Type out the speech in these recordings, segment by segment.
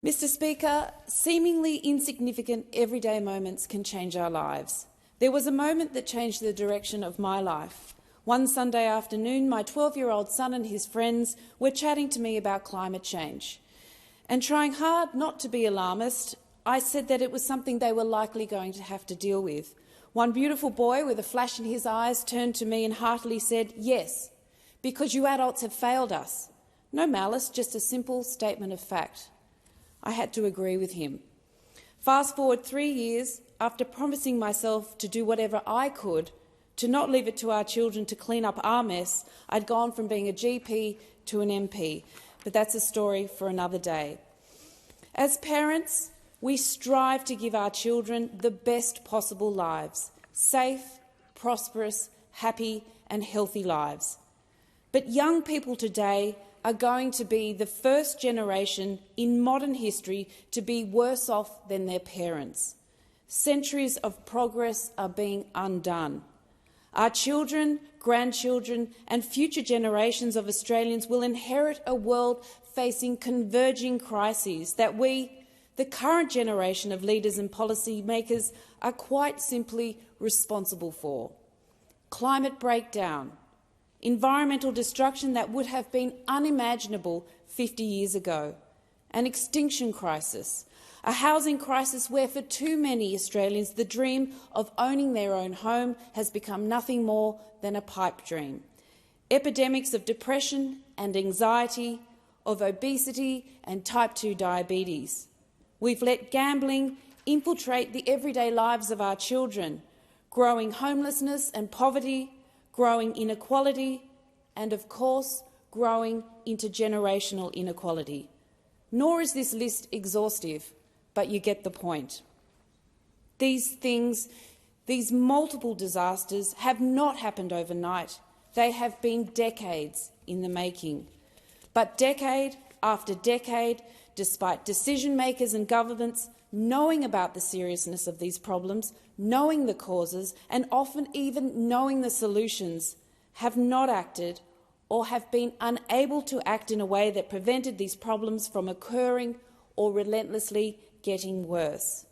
Mr. Speaker, seemingly insignificant everyday moments can change our lives. There was a moment that changed the direction of my life. One Sunday afternoon, my 12-year-old son and his friends were chatting to me about climate change. And trying hard not to be alarmist, I said that it was something they were likely going to have to deal with. One beautiful boy with a flash in his eyes turned to me and heartily said, "Yes, because you adults have failed us." No malice, just a simple statement of fact. I had to agree with him. Fast forward 3 years, after promising myself to do whatever I could to not leave it to our children to clean up our mess, I'd gone from being a GP to an MP. But that's a story for another day. As parents, we strive to give our children the best possible lives, safe, prosperous, happy and healthy lives. But young people today are going to be the first generation in modern history to be worse off than their parents. Centuries of progress are being undone. Our children, grandchildren and future generations of Australians will inherit a world facing converging crises that we, the current generation of leaders and policy makers, are quite simply responsible for. Climate breakdown, environmental destruction that would have been unimaginable 50 years ago, an extinction crisis, a housing crisis where for too many Australians the dream of owning their own home has become nothing more than a pipe dream, epidemics of depression and anxiety, of obesity and type 2 diabetes. We've let gambling infiltrate the everyday lives of our children, growing homelessness and poverty, growing inequality and, of course, growing intergenerational inequality. Nor is this list exhaustive, but you get the point. These multiple disasters have not happened overnight. They have been decades in the making. But decade after decade, despite decision-makers and governments knowing about the seriousness of these problems, knowing the causes and often even knowing the solutions, have not acted or have been unable to act in a way that prevented these problems from occurring or relentlessly getting worse.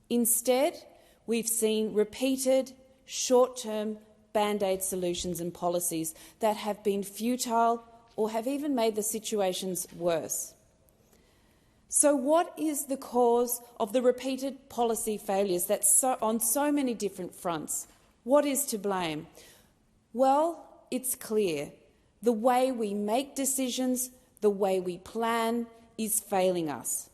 Instead, we've seen repeated short-term band-aid solutions and policies that have been futile or have even made the situations worse. So what is the cause of the repeated policy failures on so many different fronts? What is to blame? Well, it's clear. The way we make decisions, the way we plan, is failing us.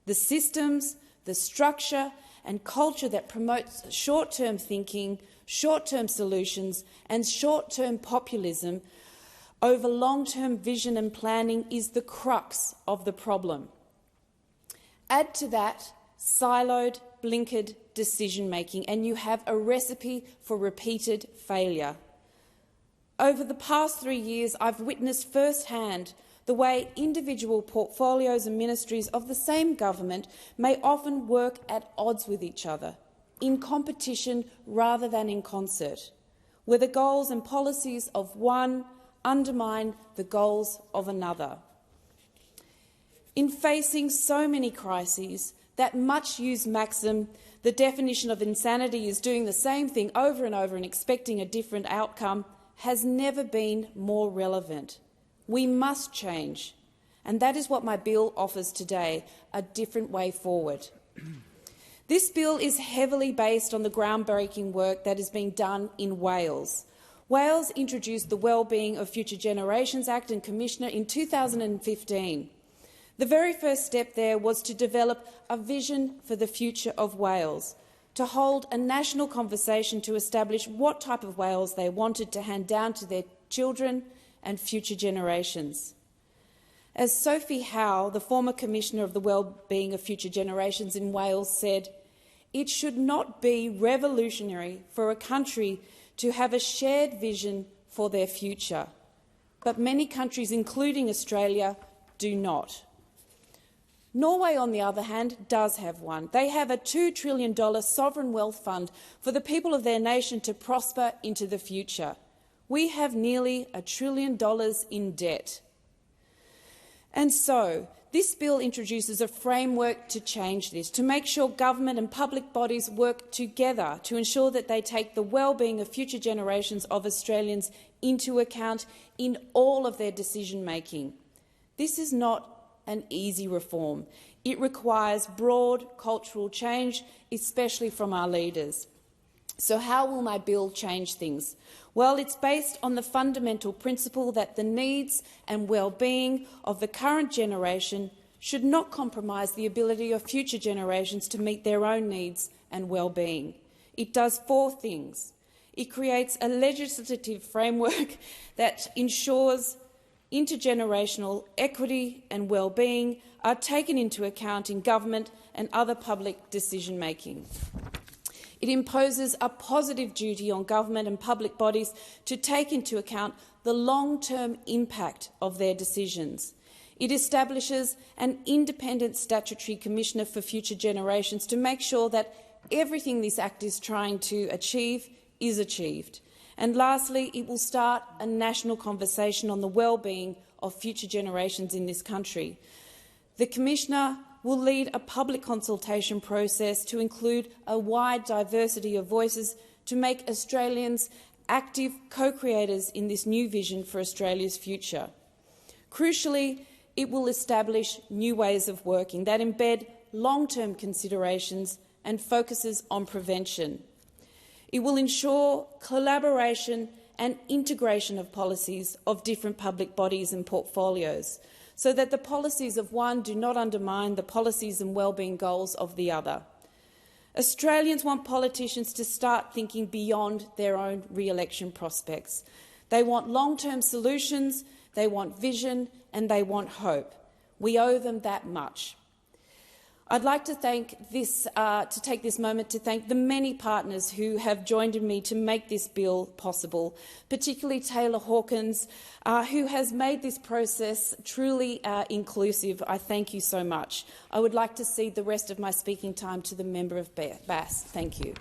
The systems, the structure and culture that promotes short-term thinking, short-term solutions and short-term populism over long-term vision and planning is the crux of the problem. Add to that siloed, blinkered decision-making, and you have a recipe for repeated failure. Over the past 3 years, I've witnessed firsthand the way individual portfolios and ministries of the same government may often work at odds with each other, in competition rather than in concert, where the goals and policies of one undermine the goals of another. In facing so many crises, that much-used maxim, the definition of insanity is doing the same thing over and over and expecting a different outcome, has never been more relevant. We must change, and that is what my bill offers today, a different way forward. This bill is heavily based on the groundbreaking work that is being done in Wales. Wales introduced the Wellbeing of Future Generations Act and Commissioner in 2015. The very first step there was to develop a vision for the future of Wales, to hold a national conversation to establish what type of Wales they wanted to hand down to their children and future generations. As Sophie Howe, the former Commissioner of the Wellbeing of Future Generations in Wales, said, "It should not be revolutionary for a country to have a shared vision for their future, but many countries, including Australia, do not." Norway, on the other hand, does have one. They have a $2 trillion sovereign wealth fund for the people of their nation to prosper into the future. We have nearly $1 trillion in debt. And so, This bill introduces a framework to change this, to make sure government and public bodies work together to ensure that they take the well-being of future generations of Australians into account in all of their decision-making. This is not an easy reform. It requires broad cultural change, especially from our leaders. So how will my bill change things? Well, it's based on the fundamental principle that the needs and well-being of the current generation should not compromise the ability of future generations to meet their own needs and well-being. It does 4 things. It creates a legislative framework that ensures intergenerational equity and well-being are taken into account in government and other public decision-making. It imposes a positive duty on government and public bodies to take into account the long-term impact of their decisions. It establishes an independent statutory commissioner for future generations to make sure that everything this Act is trying to achieve is achieved. And lastly, it will start a national conversation on the well-being of future generations in this country. The Commissioner will lead a public consultation process to include a wide diversity of voices to make Australians active co-creators in this new vision for Australia's future. Crucially, it will establish new ways of working that embed long-term considerations and focuses on prevention. It will ensure collaboration and integration of policies of different public bodies and portfolios, so that the policies of one do not undermine the policies and wellbeing goals of the other. Australians want politicians to start thinking beyond their own re-election prospects. They want long-term solutions, they want vision and they want hope. We owe them that much. I'd like to take this moment to thank the many partners who have joined me to make this bill possible, particularly Taylor Hawkins, who has made this process truly inclusive. I thank you so much. I would like to cede the rest of my speaking time to the member of Bass. Thank you.